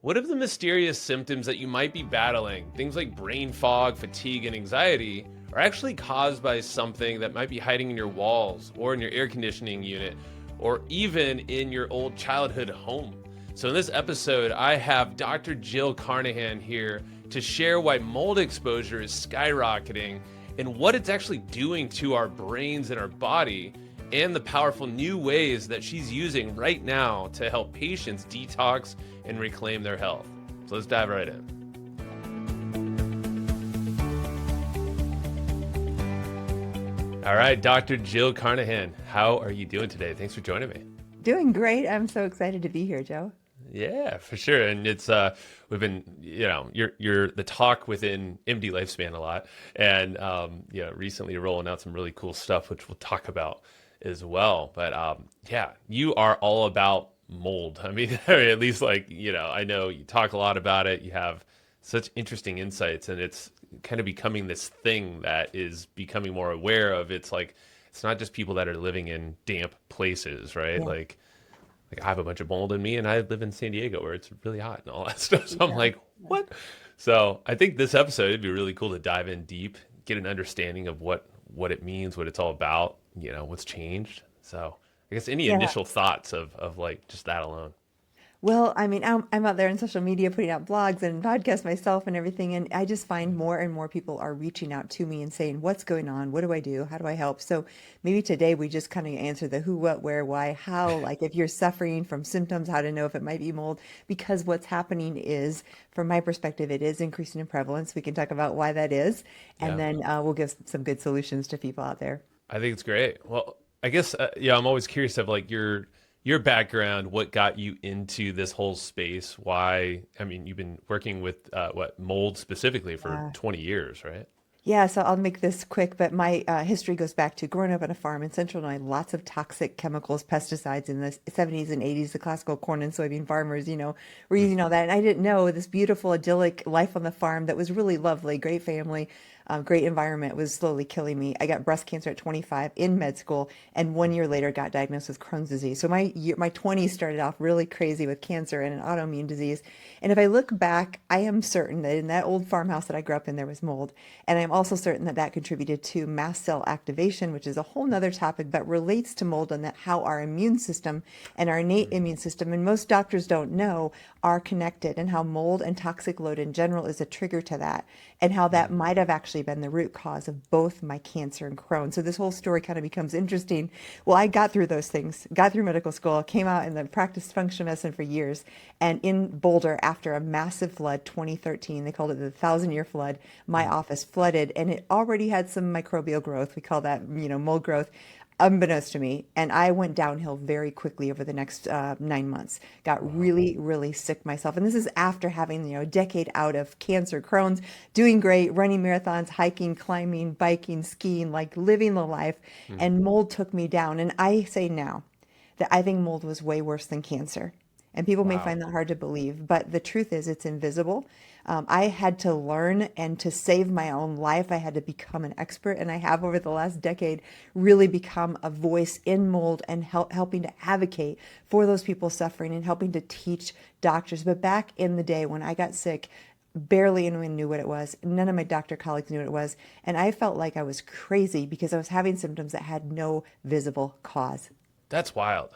What if the mysterious symptoms that you might be battling, things like brain fog, fatigue, and anxiety, are actually caused by something that might be hiding in your walls or in your air conditioning unit or even in your old childhood home? So, in this episode, I have Dr. Jill Carnahan here to share why mold exposure is skyrocketing and what it's actually doing to our brains and our body, and the powerful new ways that she's using right now to help patients detox and reclaim their health. So let's dive right in. All right, Dr. Jill Carnahan, how are you doing today? Thanks for joining me. Doing great. I'm so excited to be here, Joe. Yeah, for sure. And it's we've been, you're the talk within MD Lifespan a lot, and recently rolling out some really cool stuff, which we'll talk about as well. But you are all about mold. I mean, at least I know you talk a lot about it. You have such interesting insights, and it's kind of becoming this thing that is becoming more aware of. It's like, it's not just people that are living in damp places, right? Yeah. Like I have a bunch of mold in me, and I live in San Diego where it's really hot and all that stuff. So I'm like, what? So I think this episode, it'd be really cool to dive in deep, get an understanding of what it means, what it's all about, what's changed. So I guess any Yeah. initial thoughts of like just that alone. Well, I mean, I'm out there on social media putting out blogs and podcasts myself and everything. And I just find more and more people are reaching out to me and saying, what's going on? What do I do? How do I help? So maybe today we just kind of answer the who, what, where, why, how, like if you're suffering from symptoms, how to know if it might be mold. Because what's happening is, from my perspective, it is increasing in prevalence. We can talk about why that is. And Yeah, then we'll give some good solutions to people out there. I think it's great. Well, I guess, I'm always curious of like your background, what got you into this whole space? Why? I mean, you've been working with mold specifically for 20 years, right? Yeah, so I'll make this quick, but my history goes back to growing up on a farm in central Illinois, lots of toxic chemicals, pesticides in the 70s and 80s. The classical corn and soybean farmers, were using all that. And I didn't know this beautiful, idyllic life on the farm that was really lovely, great family, great environment was slowly killing me. I got breast cancer at 25 in med school, and 1 year later got diagnosed with Crohn's disease. So my 20s started off really crazy with cancer and an autoimmune disease. And if I look back, I am certain that in that old farmhouse that I grew up in, there was mold. And I'm also certain that that contributed to mast cell activation, which is a whole nother topic, but relates to mold and that how our immune system and our innate immune system, and most doctors don't know, are connected, and how mold and toxic load in general is a trigger to that, and how that might have actually been the root cause of both my cancer and Crohn. So this whole story kind of becomes interesting. Well, I got through those things, got through medical school, came out and then practiced functional medicine for years. And in Boulder, after a massive flood, 2013, they called it the 1,000-year flood, my office flooded, and it already had some microbial growth. We call that, mold growth, unbeknownst to me. And I went downhill very quickly over the next 9 months. Got really, really sick myself. And this is after having, a decade out of cancer, Crohn's, doing great, running marathons, hiking, climbing, biking, skiing, like living the life. And mold took me down. And I say now that I think mold was way worse than cancer. And people may Wow. find that hard to believe, but the truth is it's invisible. I had to learn, and to save my own life, I had to become an expert. And I have, over the last decade, really become a voice in mold and helping to advocate for those people suffering and helping to teach doctors. But back in the day when I got sick, barely anyone knew what it was. None of my doctor colleagues knew what it was. And I felt like I was crazy because I was having symptoms that had no visible cause. That's wild.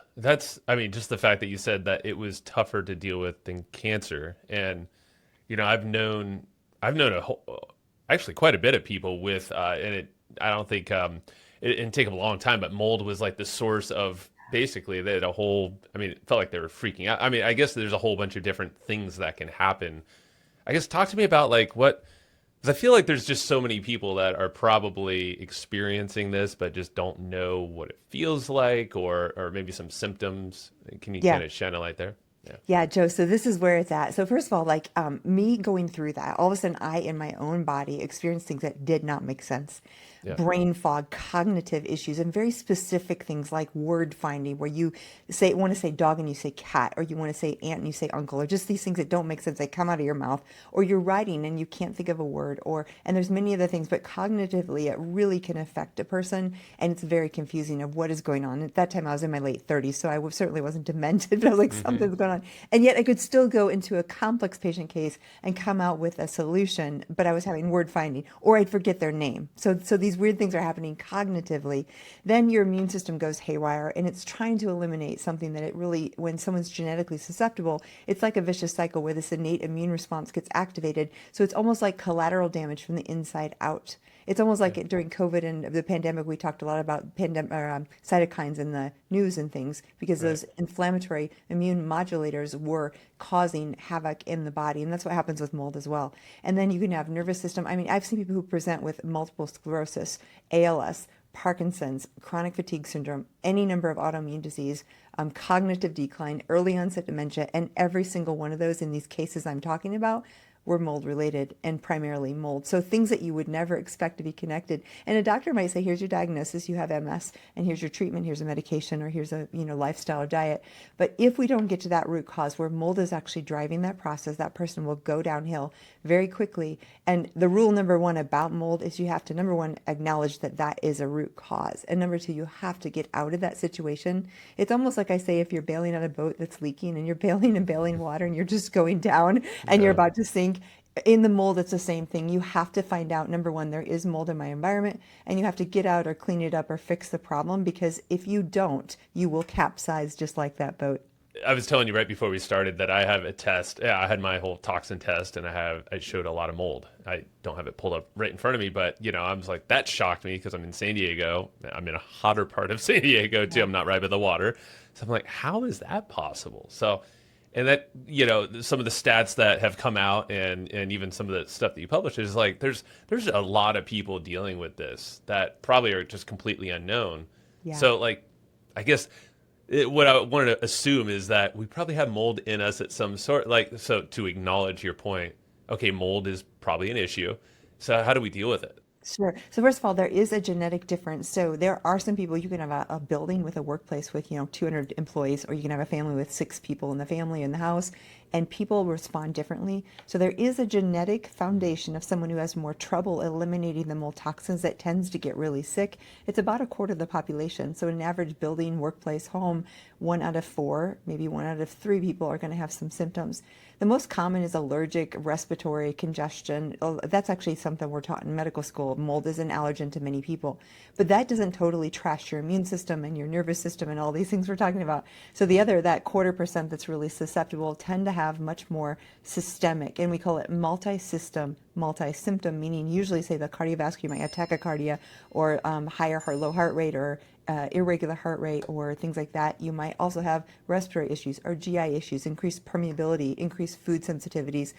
I mean, just the fact that you said that it was tougher to deal with than cancer. And, I've known actually quite a bit of people with, I don't think, it didn't take them a long time, but mold was like the source of basically that a whole, I mean, it felt like they were freaking out. I mean, I guess there's a whole bunch of different things that can happen. I guess talk to me about like what, because I feel like there's just so many people that are probably experiencing this, but just don't know what it feels like, or maybe some symptoms. Can you Yeah. kind of shine a light there? Yeah. Yeah, Joe. So this is where it's at. So first of all, like me going through that, all of a sudden I, in my own body, experienced things that did not make sense. Yeah. brain fog, cognitive issues, and very specific things like word finding, where you want to say dog and you say cat, or you want to say aunt and you say uncle, or just these things that don't make sense. They come out of your mouth, or you're writing and you can't think of a word, and there's many other things, but cognitively it really can affect a person, and it's very confusing of what is going on. At that time, I was in my late 30s, so certainly wasn't demented, but I was like, Hmm. something's going on. And yet I could still go into a complex patient case and come out with a solution, but I was having word finding, or I'd forget their name. So these weird things are happening cognitively. Then your immune system goes haywire, and it's trying to eliminate something that it really, when someone's genetically susceptible, it's like a vicious cycle where this innate immune response gets activated. So it's almost like collateral damage from the inside out. It's almost Yeah. like during COVID and the pandemic, we talked a lot about cytokines in the news and things, because Right. those inflammatory immune modulators were causing havoc in the body. And that's what happens with mold as well. And then you can have nervous system. I mean, I've seen people who present with multiple sclerosis, ALS, Parkinson's, chronic fatigue syndrome, any number of autoimmune disease, cognitive decline, early onset dementia, and every single one of those in these cases I'm talking about were mold related, and primarily mold. So things that you would never expect to be connected. And a doctor might say, here's your diagnosis, you have MS, and here's your treatment, here's a medication, or here's a lifestyle or diet. But if we don't get to that root cause where mold is actually driving that process, that person will go downhill very quickly. And the rule number one about mold is you have to, number one, acknowledge that that is a root cause. And number two, you have to get out of that situation. It's almost like I say, if you're bailing on a boat that's leaking and you're bailing and bailing water and you're just going down and you're Yeah. about to sink, in the mold, it's the same thing. You have to find out, number one, there is mold in my environment, and you have to get out or clean it up or fix the problem, because if you don't, you will capsize just like that boat. I was telling you right before we started that I have a test. Yeah, I had my whole toxin test, and I showed a lot of mold. I don't have it pulled up right in front of me, but I was like, that shocked me because I'm in San Diego. I'm in a hotter part of San Diego too. Yeah. I'm not right by the water, so I'm like, how is that possible? So, and that some of the stats that have come out, and even some of the stuff that you publish is like, there's a lot of people dealing with this that probably are just completely unknown. Yeah. So like, I guess what I wanted to assume is that we probably have mold in us at some sort. Like, so to acknowledge your point, okay, mold is probably an issue. So how do we deal with it? Sure. So first of all, there is a genetic difference. So there are some people, you can have a building with a workplace with, 200 employees, or you can have a family with 6 people in the family in the house, and people respond differently. So there is a genetic foundation of someone who has more trouble eliminating the mold toxins that tends to get really sick. It's about a quarter of the population. So in an average building, workplace, home, 1 out of 4, maybe 1 out of 3 people are going to have some symptoms. The most common is allergic, respiratory, congestion. That's actually something we're taught in medical school. Mold is an allergen to many people. But that doesn't totally trash your immune system and your nervous system and all these things we're talking about. So that 1/4% that's really susceptible tend to have much more systemic, and we call it multi-system, multi-symptom, meaning usually, say, the cardiovascular, you might have tachycardia, or higher low heart rate, or irregular heart rate, or things like that. You might also have respiratory issues or GI issues, increased permeability, increased food sensitivities,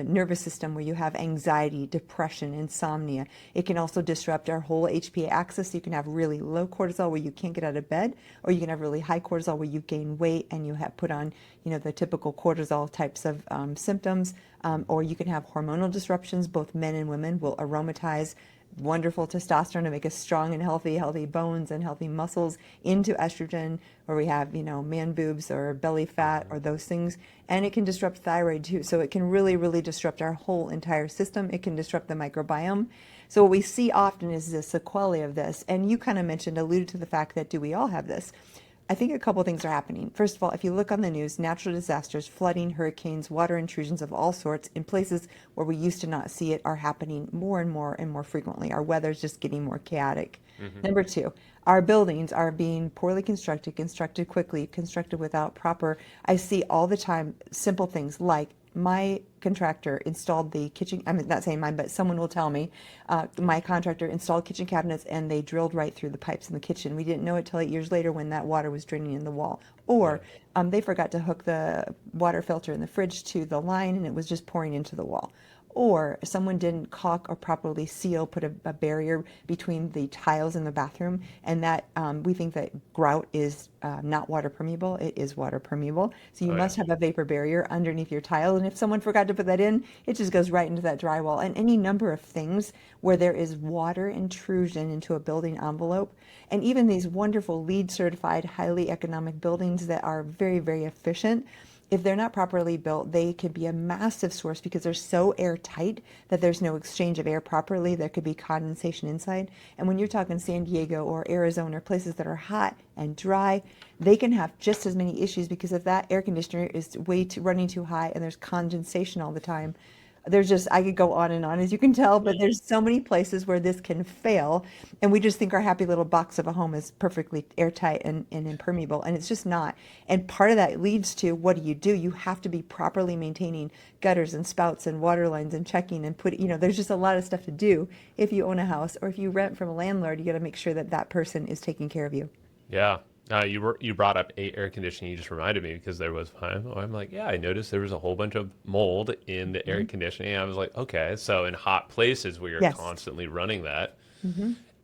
nervous system where you have anxiety, depression, insomnia. It can also disrupt our whole HPA axis. You can have really low cortisol where you can't get out of bed, or you can have really high cortisol where you gain weight and you have put on, the typical cortisol types of symptoms. Or you can have hormonal disruptions. Both men and women will aromatize wonderful testosterone to make us strong and healthy bones and healthy muscles into estrogen, where we have, man boobs or belly fat or those things. And it can disrupt thyroid too. So it can really, really disrupt our whole entire system. It can disrupt the microbiome. So what we see often is the sequelae of this. And you kind of alluded to the fact that, do we all have this? I think a couple of things are happening. First of all, if you look on the news, natural disasters, flooding, hurricanes, water intrusions of all sorts in places where we used to not see it are happening more and more and more frequently. Our weather's just getting more chaotic. Hmm. Number two, our buildings are being poorly constructed quickly, constructed without proper. I see all the time simple things like, my contractor installed the kitchen, I'm not saying mine, but someone will tell me, my contractor installed kitchen cabinets and they drilled right through the pipes in the kitchen. We didn't know it till 8 years later when that water was draining in the wall. Yeah. Or they forgot to hook the water filter in the fridge to the line and it was just pouring into the wall. or someone didn't caulk or properly seal, put a barrier between the tiles in the bathroom, and that we think that grout is not water permeable. It is water permeable. So you Oh, yeah. must have a vapor barrier underneath your tile. And if someone forgot to put that in, it just goes right into that drywall. And any number of things where there is water intrusion into a building envelope. And even these wonderful LEED certified, highly economic buildings that are very, very efficient, if they're not properly built, they could be a massive source because they're so airtight that there's no exchange of air properly. There could be condensation inside. And when you're talking San Diego or Arizona, or places that are hot and dry, they can have just as many issues because if that air conditioner is running too high and there's condensation all the time, there's just, I could go on, as you can tell, but there's so many places where this can fail. And we just think our happy little box of a home is perfectly airtight and impermeable, and it's just not. And part of that leads to, what do? You have to be properly maintaining gutters and spouts and water lines and checking and there's just a lot of stuff to do if you own a house, or if you rent from a landlord, you got to make sure that that person is taking care of you. Yeah. You brought up air conditioning. You just reminded me because there was time. I'm like, yeah, I noticed there was a whole bunch of mold in the air conditioning. I was like, okay, so in hot places where you're Yes. constantly running that,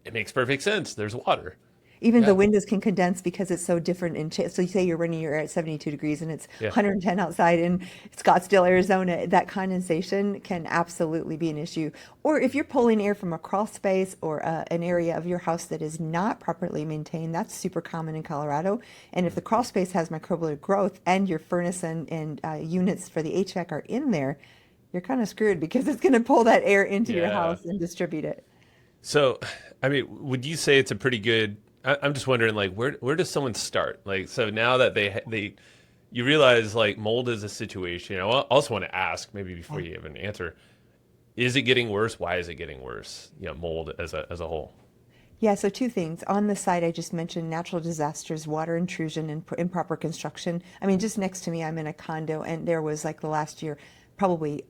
it makes perfect sense. There's water. Even the Yeah. windows can condense because it's so different so you say you're running your air at 72 degrees and it's Yeah. 110 outside in Scottsdale, Arizona, that condensation can absolutely be an issue. Or if you're pulling air from a crawl space or an area of your house that is not properly maintained, that's super common in Colorado. And if the crawl space has microbial growth and your furnace and units for the HVAC are in there, you're kind of screwed because it's going to pull that air into your Yeah. house and distribute it. So, I mean, would you say it's a pretty good? I'm just wondering, like, where does someone start? Like, so now that you realize like mold is a situation. I also want to ask, maybe before you even answer, is it getting worse? Why is it getting worse? Mold as a whole. Yeah, so two things. On the side, I just mentioned natural disasters, water intrusion, and improper construction. I mean, just next to me, I'm in a condo, and there was like the last year, probably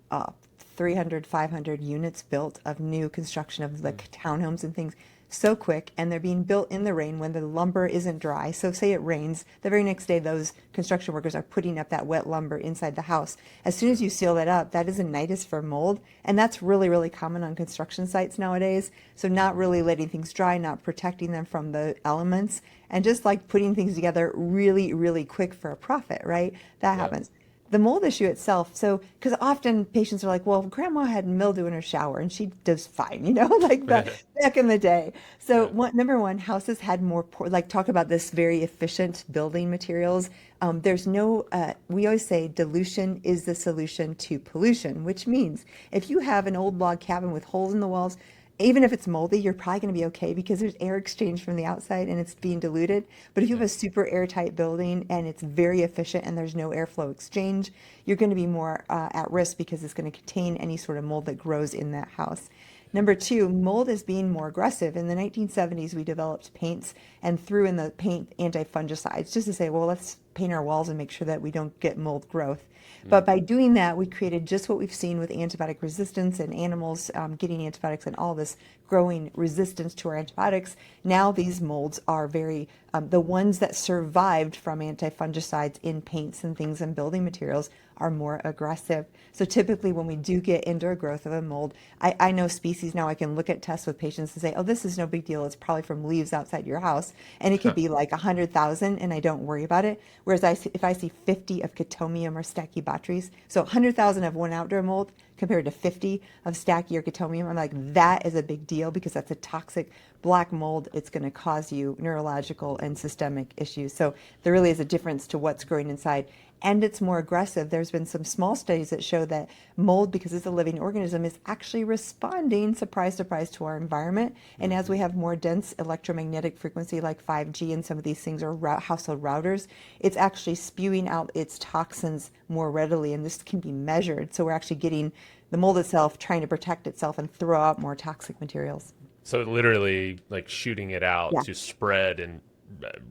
300, 500 units built of new construction of like townhomes and things so quick, and they're being built in the rain when the lumber isn't dry. So say it rains, the very next day those construction workers are putting up that wet lumber inside the house. As soon as you seal that up, that is a nidus for mold, and that's really, really common on construction sites nowadays. So not really letting things dry, not protecting them from the elements, and just like putting things together really, really quick for a profit, right? That Yeah. happens. The mold issue itself, so because often patients are like, well, grandma had mildew in her shower and she does fine, like back in the day. So Yeah. number one, houses had more, like talk about this very efficient building materials. There's no, we always say dilution is the solution to pollution, which means if you have an old log cabin with holes in the walls, even if it's moldy, you're probably going to be okay because there's air exchange from the outside and it's being diluted. But if you have a super airtight building and it's very efficient and there's no airflow exchange, you're going to be more at risk because it's going to contain any sort of mold that grows in that house. Number two, mold is being more aggressive. In the 1970s, we developed paints and threw in the paint anti-fungicides just to say, well, let's paint our walls and make sure that we don't get mold growth. But by doing that, we created just what we've seen with antibiotic resistance and animals getting antibiotics and all this growing resistance to our antibiotics. Now these molds are the ones that survived from anti-fungicides in paints and things and building materials are more aggressive. So typically when we do get indoor growth of a mold, I know species now I can look at tests with patients and say, oh, this is no big deal. It's probably from leaves outside your house. And it could be like 100,000 and I don't worry about it. Whereas if I see 50 of Chaetomium or Stachybotrys, so 100,000 of one outdoor mold compared to 50 of Stachy or Chaetomium, I'm like, that is a big deal because that's a toxic black mold. It's going to cause you neurological and systemic issues. So there really is a difference to what's growing inside. And it's more aggressive. There's been some small studies that show that mold, because it's a living organism, is actually responding, surprise, surprise, to our environment. And as we have more dense electromagnetic frequency like 5G and some of these things are household routers, it's actually spewing out its toxins more readily. And this can be measured. So we're actually getting the mold itself trying to protect itself and throw out more toxic materials. So literally, like shooting it out Yeah. to spread and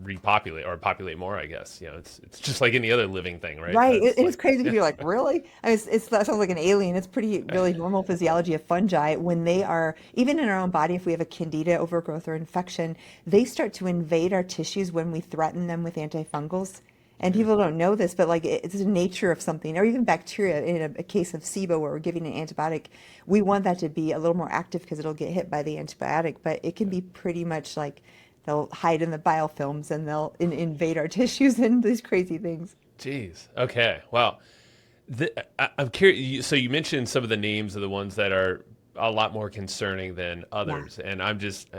repopulate or populate more. I guess it's just like any other living thing, right? Right. That's It's like crazy to be like, really? I mean, that sounds like an alien. It's pretty really normal physiology of fungi when they are, even in our own body, if we have a candida overgrowth or infection, they start to invade our tissues when we threaten them with antifungals. And people don't know this, but like it's the nature of something, or even bacteria. In a case of SIBO, where we're giving an antibiotic, we want that to be a little more active because it'll get hit by the antibiotic. But it can be pretty much like they'll hide in the biofilms and they'll invade our tissues and these crazy things. Jeez. Okay. Wow. I'm curious. So you mentioned some of the names of the ones that are a lot more concerning than Yeah. others, and I'm just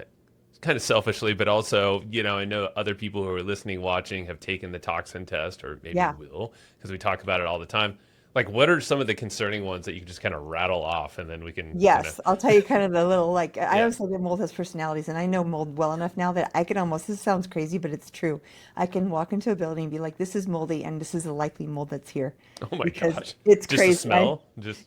kind of selfishly, but also, I know other people who are listening, watching, have taken the toxin test, or maybe Yeah. will, because we talk about it all the time. Like, what are some of the concerning ones that you can just kind of rattle off, and then we can kind of, Yes, I'll tell you kind of the little like I yeah. always say that mold has personalities, and I know mold well enough now that I can almost, this sounds crazy, but it's true. I can walk into a building and be like, this is moldy, and this is a likely mold that's here, Oh my because gosh, it's just the crazy. smell, just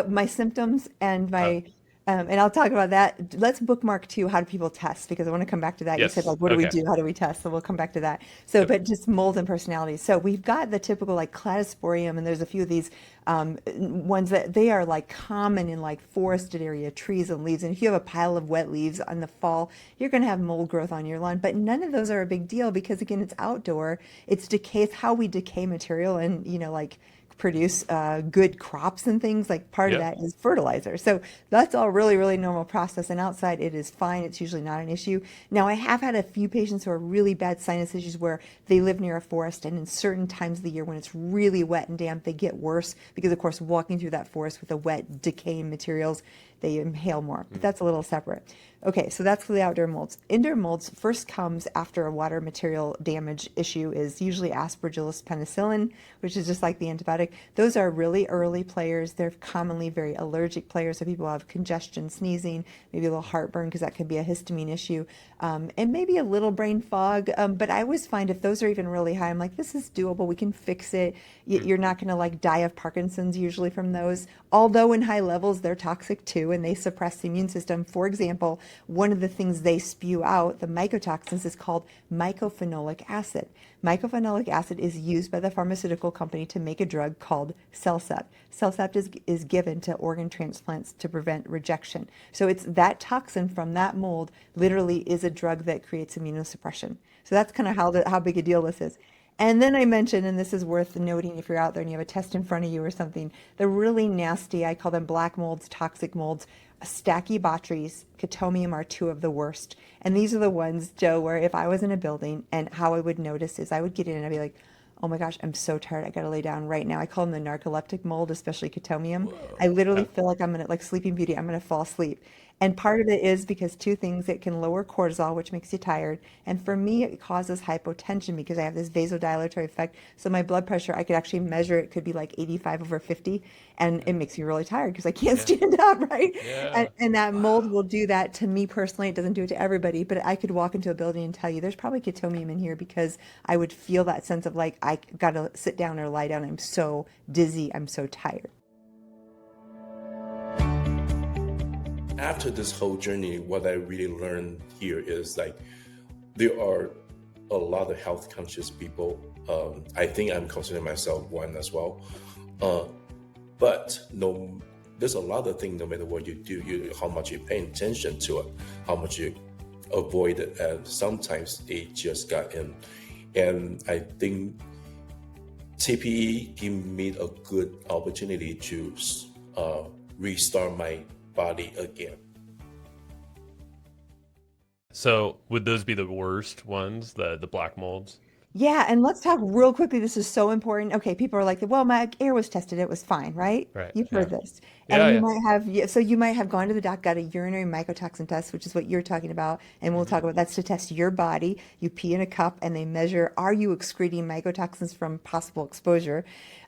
My symptoms and uh, my and I'll talk about that. Let's bookmark too. How do people test? Because I want to come back to that. You said yes, like, what do we okay, do? How do we test? So we'll come back to that. So, yep. but just mold and personalities. So we've got the typical like cladosporium, and there's a few of these ones that they are like common in like forested area, trees and leaves. And if you have a pile of wet leaves in the fall, you're going to have mold growth on your lawn. But none of those are a big deal because again, it's outdoor. It's decay. It's how we decay material, and like produce good crops and things. Like part of Yeah. that is fertilizer. So that's all really, really normal process. And outside it is fine. It's usually not an issue. Now I have had a few patients who are really bad sinus issues where they live near a forest, and in certain times of the year when it's really wet and damp, they get worse because of course walking through that forest with the wet decaying materials, they inhale more. But that's a little separate. Okay, so that's for the outdoor molds. Indoor molds first comes after a water material damage issue is usually Aspergillus penicillin, which is just like the antibiotic. Those are really early players. They're commonly very allergic players, so people have congestion, sneezing, maybe a little heartburn because that could be a histamine issue, and maybe a little brain fog. But I always find if those are even really high, I'm like, this is doable. We can fix it. You're not going to like die of Parkinson's usually from those. Although in high levels, they're toxic too, and they suppress the immune system. For example, one of the things they spew out, the mycotoxins, is called mycophenolic acid. Mycophenolic acid is used by the pharmaceutical company to make a drug called Cellcept. Cellcept is given to organ transplants to prevent rejection. So it's that toxin from that mold literally is a drug that creates immunosuppression. So that's kind of how big a deal this is. And then I mentioned, and this is worth noting if you're out there and you have a test in front of you or something, the really nasty, I call them black molds, toxic molds, Stachybotrys, Chaetomium are two of the worst. And these are the ones, Joe, where if I was in a building and how I would notice is I would get in and I'd be like, oh my gosh, I'm so tired. I got to lay down right now. I call them the narcoleptic mold, especially Chaetomium. I Whoa. literally Yeah. feel like I'm going to, like Sleeping Beauty, I'm going to fall asleep. And part of it is because two things, it can lower cortisol, which makes you tired. And for me, it causes hypotension because I have this vasodilatory effect. So my blood pressure, I could actually measure, it could be like 85 over 50. And it makes me really tired because I can't Yeah. stand up, right? And, Yeah. and that mold Wow. will do that to me personally. It doesn't do it to everybody, but I could walk into a building and tell you there's probably Chaetomium in here because I would feel that sense of like, I got to sit down or lie down. I'm so dizzy. I'm so tired. After this whole journey, what I really learned here is like there are a lot of health conscious people. I think I'm considering myself one as well. Uh, but no, there's a lot of things. No matter what you do, how much you pay attention to it, how much you avoid it, and sometimes it just got in. And I think TPE gave me a good opportunity to restart my body again. So would those be the worst ones, the black molds? Yeah, and let's talk real quickly. This is so important. Okay, people are like, well, my air was tested, it was fine, right? Right. You've Yeah. heard this. Yeah. And you Yeah. might have, yeah, so you might have gone to the doc, got a urinary mycotoxin test, which is what you're talking about. And we'll Hmm. talk about that's to test your body. You pee in a cup and they measure, are you excreting mycotoxins from possible exposure?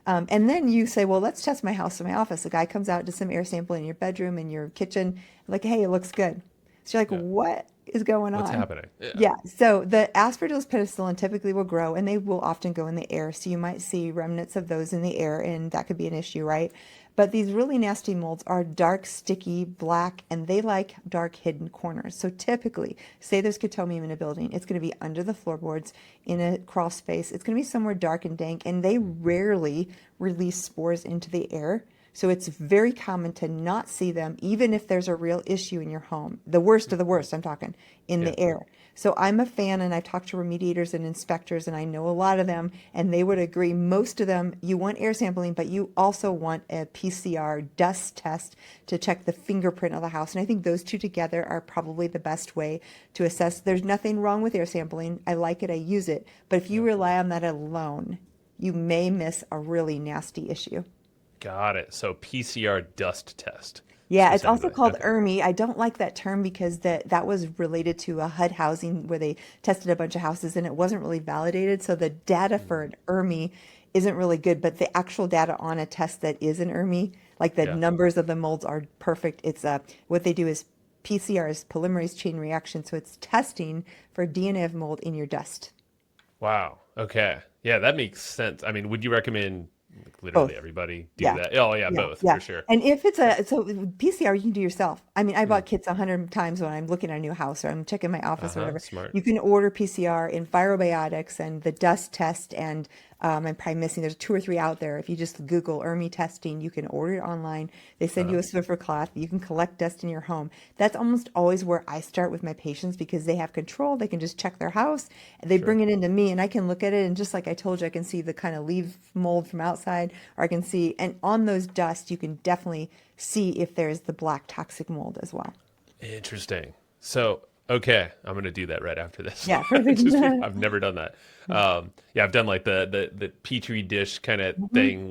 And then you say, well, let's test my house and my office. The guy comes out, does some air sample in your bedroom, in your kitchen, like, hey, it looks good. So you're like, Yeah. what is going What's on? happening? Yeah. Yeah, so the Aspergillus penicillin typically will grow and they will often go in the air. So you might see remnants of those in the air and that could be an issue, right? But these really nasty molds are dark, sticky, black, and they like dark hidden corners. So typically, say there's Chaetomium in a building, it's going to be under the floorboards in a crawl space. It's going to be somewhere dark and dank, and they rarely release spores into the air. So it's very common to not see them, even if there's a real issue in your home. The worst of the worst, I'm talking, in Yeah. the air. So I'm a fan, and I've talked to remediators and inspectors, and I know a lot of them, and they would agree. Most of them, you want air sampling, but you also want a PCR dust test to check the fingerprint of the house. And I think those two together are probably the best way to assess. There's nothing wrong with air sampling. I like it, I use it. But if you rely on that alone, you may miss a really nasty issue. Got it. So PCR dust test Yeah, it's also specifically. called Okay. ERMI. I don't like that term because that was related to a HUD housing where they tested a bunch of houses and it wasn't really validated. So the data for an ERMI isn't really good, but the actual data on a test that is an ERMI, like the Yeah. numbers of the molds are perfect. It's what they do is PCR is polymerase chain reaction, so it's testing for DNA of mold in your dust. Wow. Okay. Yeah, that makes sense. I mean, would you recommend like, literally Both. everybody do Yeah. that? Oh, yeah, Yeah, both yeah. for sure. And if it's so PCR, you can do yourself. I mean, I Mm. bought kits 100 times when I'm looking at a new house or I'm checking my office or Uh-huh. whatever. Smart. You can order PCR in pyrobiotics and the dust test, and I'm probably missing. There's 2 or 3 out there. If you just Google ERMI testing, you can order it online. They send Uh-huh. you a Swiffer cloth. You can collect dust in your home. That's almost always where I start with my patients because they have control. They can just check their house. They Sure. bring it into me, and I can look at it. And just like I told you, I can see the kind of leaf mold from outside, or I can see, and on those dust, you can definitely see if there's the black toxic mold as well. Interesting. So, okay, I'm gonna do that right after this. Yeah, perfect. I've never done that. Yeah, I've done like the petri dish kind of Mhm. thing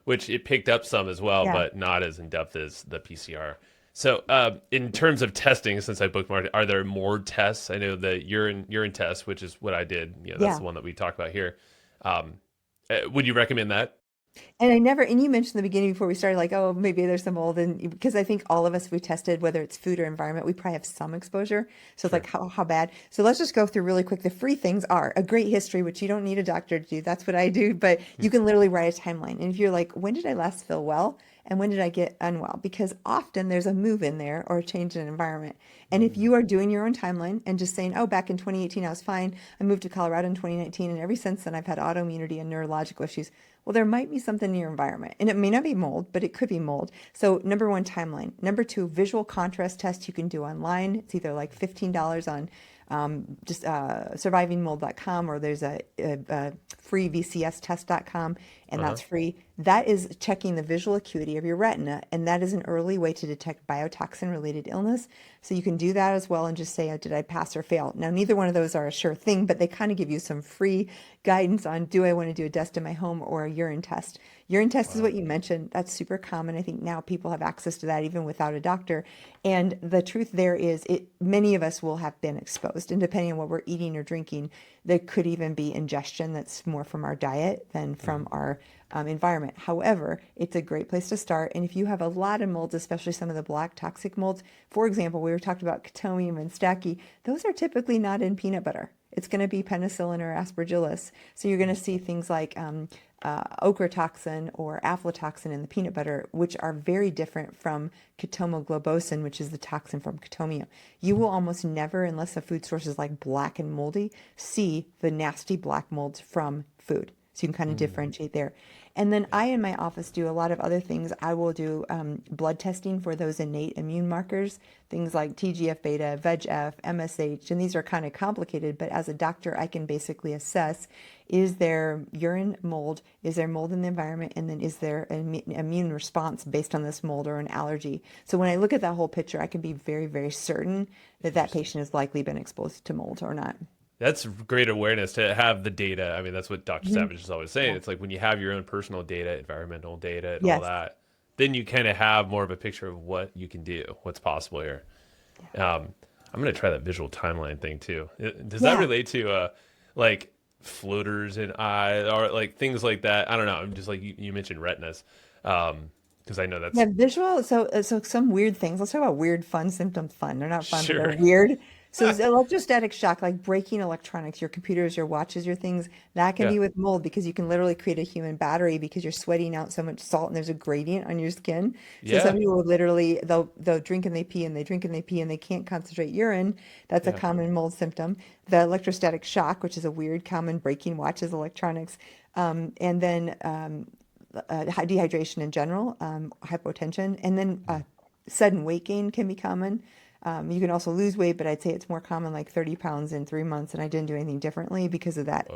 which it picked up some as well, Yeah. but not as in depth as the PCR. So, in terms of testing, since I bookmarked it, are there more tests? I know the urine test, which is what I did. That's Yeah. the one that we talk about here. Um, would you recommend that? And I never, and you mentioned in the beginning before we started, like, oh, maybe there's some mold. And because I think all of us, we tested, whether it's food or environment, we probably have some exposure. So it's like, Sure. how bad? So let's just go through really quick. The free things are a great history, which you don't need a doctor to do. That's what I do. But you can literally write a timeline. And if you're like, when did I last feel well? And when did I get unwell? Because often there's a move in there or a change in environment. And if Mm, you are doing your own timeline and just saying, oh, back in 2018, I was fine. I moved to Colorado in 2019. And ever since then, I've had autoimmunity and neurological issues. Well, there might be something in your environment, and it may not be mold, but it could be mold. So, number one, timeline. Number two, visual contrast test you can do online. It's either like $15 on just survivingmold.com, or there's a free vcstest.com, and uh-huh. that's free. That is checking the visual acuity of your retina, and that is an early way to detect biotoxin related illness. So you can do that as well and just say, oh, did I pass or fail? Now, neither one of those are a sure thing, but they kind of give you some free guidance on, do I want to do a dust in my home or a urine test? Urine test is Wow. what you mentioned. That's super common. I think now people have access to that even without a doctor. And the truth there is, many of us will have been exposed, and depending on what we're eating or drinking, there could even be ingestion that's more from our diet than from our environment. However, it's a great place to start. And if you have a lot of molds, especially some of the black toxic molds, for example, we were talking about Cotomium and Stachy, those are typically not in peanut butter. It's going to be penicillin or aspergillus. So you're going to see things like ochratoxin or aflatoxin in the peanut butter, which are very different from globosine, which is the toxin from Cotomium. You will almost never, unless the food source is like black and moldy, see the nasty black molds from food. So you can kind of Mm, differentiate there. And then I, in my office, do a lot of other things. I will do blood testing for those innate immune markers, things like TGF beta, VEGF, MSH, and these are kind of complicated, but as a doctor, I can basically assess, is there urine mold, is there mold in the environment, and then is there an immune response based on this mold or an allergy? So when I look at that whole picture, I can be very, very certain that that interesting. patient has likely been exposed to mold or not. That's great awareness to have the data. I mean, that's what Dr. Mhm. Savage is always saying. Yeah. It's like when you have your own personal data, environmental data, and all Yes. that, then you kind of have more of a picture of what you can do, what's possible here. I'm going to try that visual timeline thing too. Does that Yeah. relate to like floaters in eye or like things like that? I don't know. I'm just like you mentioned retinas, because I know Yeah, that's visual. So some weird things. Let's talk about weird, fun symptoms. Fun. They're not fun, but they're sure. weird. So it's electrostatic shock, like breaking electronics, your computers, your watches, your things, that can Yeah. be with mold because you can literally create a human battery because you're sweating out so much salt and there's a gradient on your skin. So some Yeah. people will literally they'll drink and they pee and they drink and they pee and they can't concentrate urine. That's a Yeah. common mold symptom. The electrostatic shock, which is a weird common breaking watches, electronics, and then dehydration in general, hypotension, and then sudden weight gain can be common. You can also lose weight, but I'd say it's more common, like 30 pounds in 3 months, and I didn't do anything differently because of that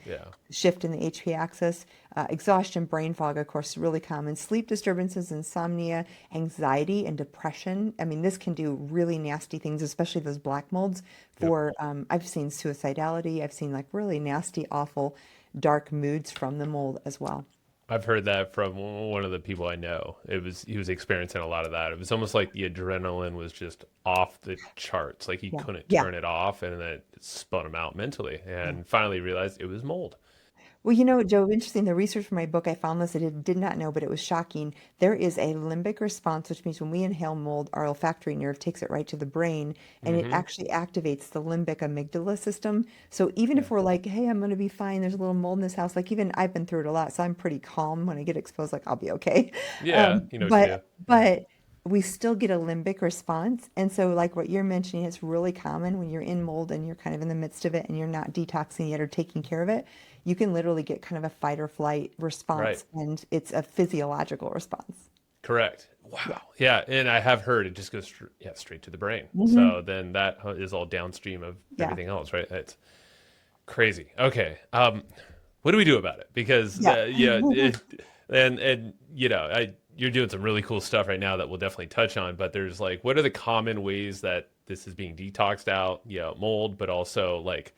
Yeah. shift in the HP axis. Exhaustion, brain fog, of course, really common. Sleep disturbances, insomnia, anxiety, and depression. I mean, this can do really nasty things, especially those black molds. For I've seen suicidality. I've seen like really nasty, awful, dark moods from the mold as well. I've heard that from one of the people I know. He was experiencing a lot of that. It was almost like the adrenaline was just off the charts. Like he couldn't turn it off, and then it spun him out mentally. And finally realized it was mold. Well, Joe, interesting. The research for my book, I found this. I did not know, but it was shocking. There is a limbic response, which means when we inhale mold, our olfactory nerve takes it right to the brain, and it actually activates the limbic amygdala system. So even if we're like, hey, I'm going to be fine, there's a little mold in this house, like even I've been through it a lot, so I'm pretty calm when I get exposed, like I'll be okay. Yeah, you know what to do. But we still get a limbic response. And so like what you're mentioning, it's really common when you're in mold and you're kind of in the midst of it and you're not detoxing yet or taking care of it. You can literally get kind of a fight or flight response, and it's a physiological response. Correct. Wow. Yeah. And I have heard it just goes straight to the brain. So then that is all downstream of everything else, right? It's crazy. Okay. What do we do about it? Because you're doing some really cool stuff right now that we'll definitely touch on, but there's like, what are the common ways that this is being detoxed out? Mold, but also like,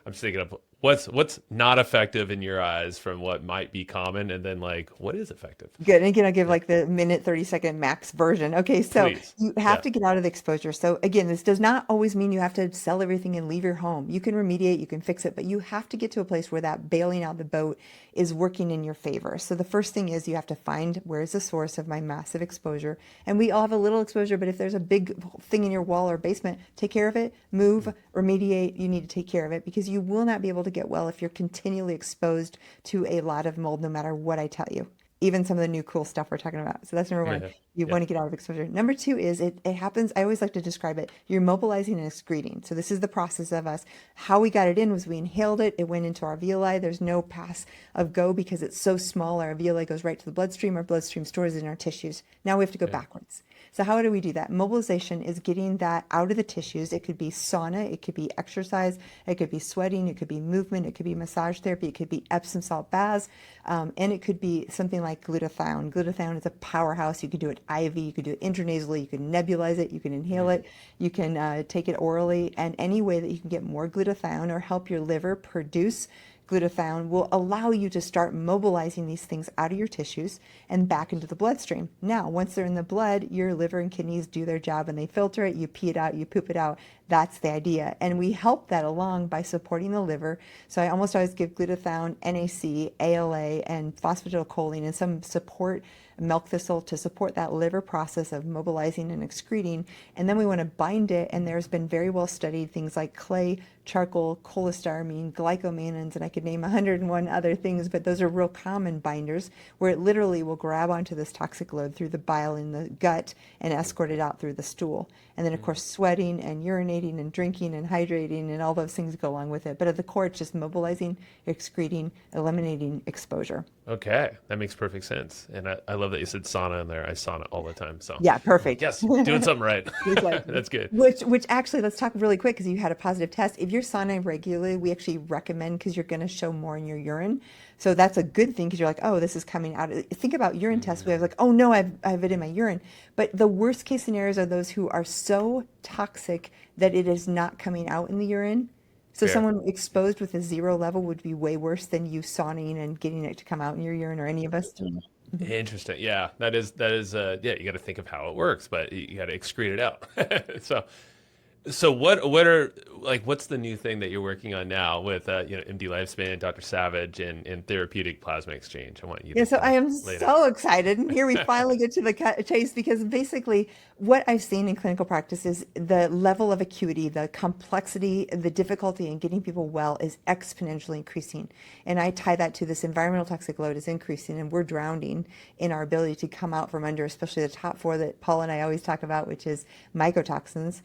I'm just thinking of what's not effective in your eyes from what might be common, and then like what is effective. Good. And again, I'll give like the minute 30-second max version. Okay, so Please. you have to get out of the exposure. So again, this does not always mean you have to sell everything and leave your home. You can remediate, you can fix it, but you have to get to a place where that bailing out the boat is working in your favor. So the first thing is you have to find where is the source of my massive exposure. And we all have a little exposure, but if there's a big thing in your wall or basement, take care of it, move, remediate. You need to take care of it, because you will not be able to get well if you're continually exposed to a lot of mold, no matter what I tell you. Even some of the new cool stuff we're talking about. So that's number one. You want to get out of exposure. Number two is it happens. I always like to describe it. You're mobilizing and excreting. So this is the process of us. How we got it in was we inhaled it. It went into our alveoli. There's no pass of go because it's so small. Our alveoli goes right to the bloodstream. Our bloodstream stores it in our tissues. Now we have to go backwards. So how do we do that? Mobilization is getting that out of the tissues. It could be sauna, it could be exercise, it could be sweating, it could be movement, it could be massage therapy, it could be Epsom salt baths, and it could be something like glutathione. Glutathione is a powerhouse. You could do it IV, you could do it intranasally, you can nebulize it, you can inhale it, you can take it orally, and any way that you can get more glutathione or help your liver produce glutathione will allow you to start mobilizing these things out of your tissues and back into the bloodstream. Now, once they're in the blood, your liver and kidneys do their job and they filter it, you pee it out, you poop it out. That's the idea. And we help that along by supporting the liver. So I almost always give glutathione, NAC, ALA, and phosphatidylcholine and some support milk thistle to support that liver process of mobilizing and excreting. And then we want to bind it. And there's been very well studied things like clay, charcoal, cholestyramine, glycomannans, and I could name 101 other things, but those are real common binders where it literally will grab onto this toxic load through the bile in the gut and escort it out through the stool. And then of course, sweating and urinating and drinking and hydrating and all those things go along with it. But at the core, it's just mobilizing, excreting, eliminating exposure. Okay, that makes perfect sense. And I love that you said sauna in there. I sauna all the time. So yeah, perfect. Yes, doing something right. That's good. Which actually, let's talk really quick because you had a positive test. If you're sauning regularly, we actually recommend, because you're going to show more in your urine. So that's a good thing, because you're like, oh, this is coming out. Think about urine tests. We have like, oh no, I have it in my urine. But the worst case scenarios are those who are so toxic that it is not coming out in the urine. So someone exposed with a 0 level would be way worse than you sauning and getting it to come out in your urine, or any of us. Interesting. Yeah, that is you got to think of how it works, but you got to excrete it out. So what are, like, what's the new thing that you're working on now with MD Lifespan, Dr. Savage, and Therapeutic Plasma Exchange? I want you to so I am so excited. And here we finally get to the chase, because basically what I've seen in clinical practice is the level of acuity, the complexity, the difficulty in getting people well is exponentially increasing. And I tie that to this environmental toxic load is increasing, and we're drowning in our ability to come out from under, especially the top 4 that Paul and I always talk about, which is mycotoxins,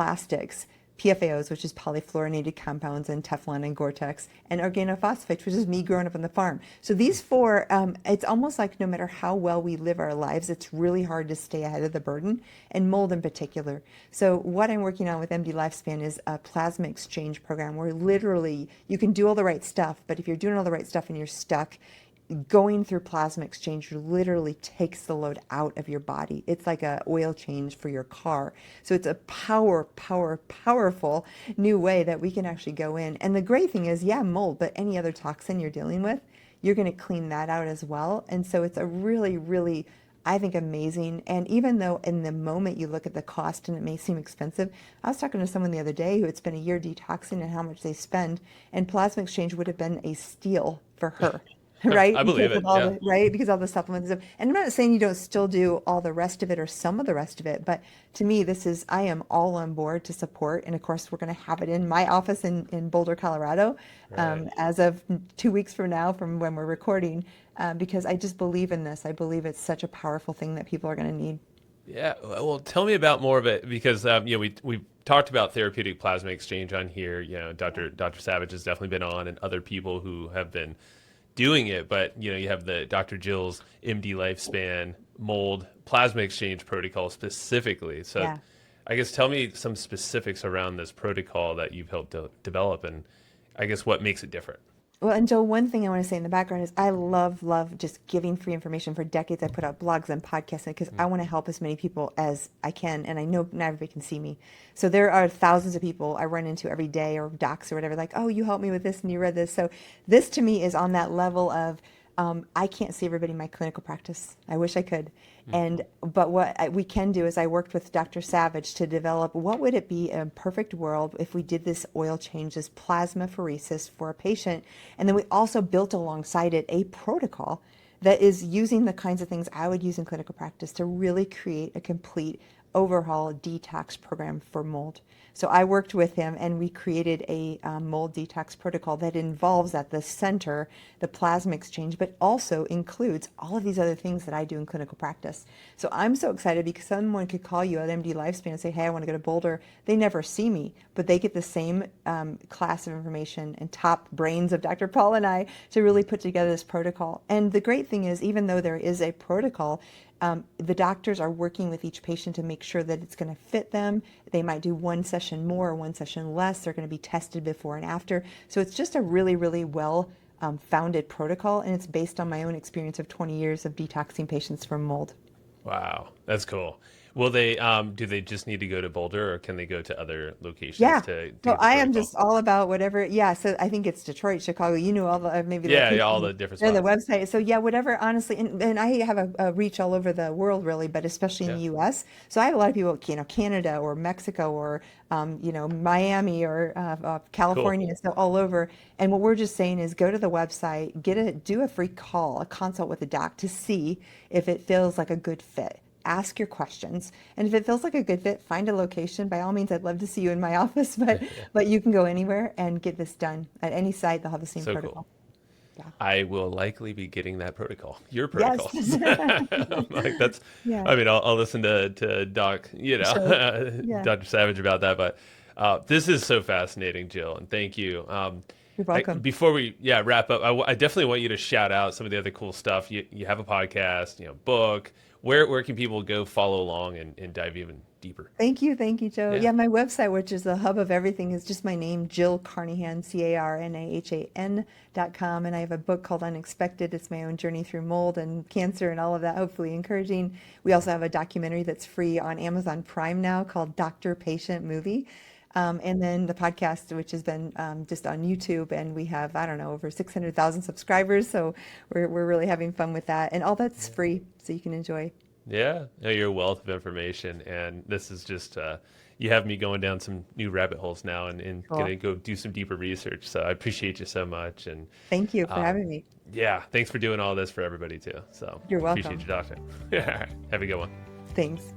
plastics, PFAOs, which is polyfluorinated compounds, and Teflon and Gore-Tex, and organophosphates, which is me growing up on the farm. So these four, it's almost like no matter how well we live our lives, it's really hard to stay ahead of the burden, and mold in particular. So what I'm working on with MD Lifespan is a plasma exchange program where literally you can do all the right stuff, but if you're doing all the right stuff and you're stuck, going through plasma exchange literally takes the load out of your body. It's like a oil change for your car. So it's a powerful new way that we can actually go in. And the great thing is, yeah, mold, but any other toxin you're dealing with, you're going to clean that out as well. And so it's a really, really, I think, amazing. And even though in the moment you look at the cost and it may seem expensive, I was talking to someone the other day who had spent a year detoxing and how much they spend, and plasma exchange would have been a steal for her. Right? I believe because it. of all Yeah. right? Because all the supplements. And I'm not saying you don't still do all the rest of it or some of the rest of it, but to me, I am all on board to support. And of course, we're going to have it in my office in Boulder, Colorado, Right. as of 2 weeks from now, from when we're recording, because I just believe in this. I believe it's such a powerful thing that people are going to need. Yeah, well, tell me about more of it, because we talked about therapeutic plasma exchange on here. Dr. Savage has definitely been on, and other people who have been doing it. But you have the Dr. Jill's MD Lifespan mold plasma exchange protocol specifically. So, Yeah. I guess tell me some specifics around this protocol that you've helped to develop, and I guess what makes it different. Well, and Joe, one thing I want to say in the background is I love just giving free information. For decades, I put out blogs and podcasts because I want to help as many people as I can. And I know not everybody can see me. So there are thousands of people I run into every day, or docs or whatever, like, oh, you helped me with this and you read this. So this to me is on that level of, I can't see everybody in my clinical practice. I wish I could. But what we can do is I worked with Dr. Savage to develop what would it be in a perfect world if we did this oil change, this plasmapheresis for a patient. And then we also built alongside it a protocol that is using the kinds of things I would use in clinical practice to really create a complete overhaul detox program for mold. So I worked with him and we created a mold detox protocol that involves at the center the plasma exchange, but also includes all of these other things that I do in clinical practice. So I'm so excited because someone could call you at MD Lifespan and say, hey, I want to go to Boulder. They never see me, but they get the same class of information and top brains of Dr. Paul and I to really put together this protocol. And the great thing is, even though there is a protocol, the doctors are working with each patient to make sure that it's going to fit them. They might do one session more or one session less. They're going to be tested before and after. So it's just a really, really well founded protocol, and it's based on my own experience of 20 years of detoxing patients from mold. Wow, that's cool. Will they, do they just need to go to Boulder, or can they go to other locations Yeah. to do So the I am protocol? just all about whatever. Yeah. So I think it's Detroit, Chicago. You know all the maybe the Yeah, all locations the different and the spots. website. So yeah, whatever. Honestly, and I have a reach all over the world, really, but especially in Yeah. the U.S. So I have a lot of people, Canada or Mexico or Miami or Cool. California, so all over. And what we're just saying is go to the website, do a free call, a consult with a doc to see if it feels like a good fit. Ask your questions, and if it feels like a good fit, find a location. By all means, I'd love to see you in my office, but you can go anywhere and get this done at any site. They'll have the same So protocol. cool. Yeah. I will likely be getting that protocol, your Yes. protocol. Like that's, Yeah. I mean, I'll listen to Doc, Sure. Yeah. Dr. Savage about that, but this is so fascinating, Jill, and thank you. You're welcome. Before we wrap up, I definitely want you to shout out some of the other cool stuff. You have a podcast, book. Where can people go follow along and dive even deeper? Thank you, Joe. Yeah. Yeah, my website, which is the hub of everything, is just my name, Jill Carnahan, Carnahan.com. And I have a book called Unexpected. It's my own journey through mold and cancer and all of that, hopefully encouraging. We also have a documentary that's free on Amazon Prime now called Doctor Patient Movie. And then the podcast, which has been just on YouTube, and we have, I don't know, over 600,000 subscribers. So we're really having fun with that. And all that's free, so you can enjoy. Yeah, no, you're a wealth of information, and this is just you have me going down some new rabbit holes now, and Cool. gonna go do some deeper research. So I appreciate you so much, and Thank you for having me. yeah, thanks for doing all this for everybody too. So You're welcome. appreciate you, Doctor. Yeah, have a good one. Thanks.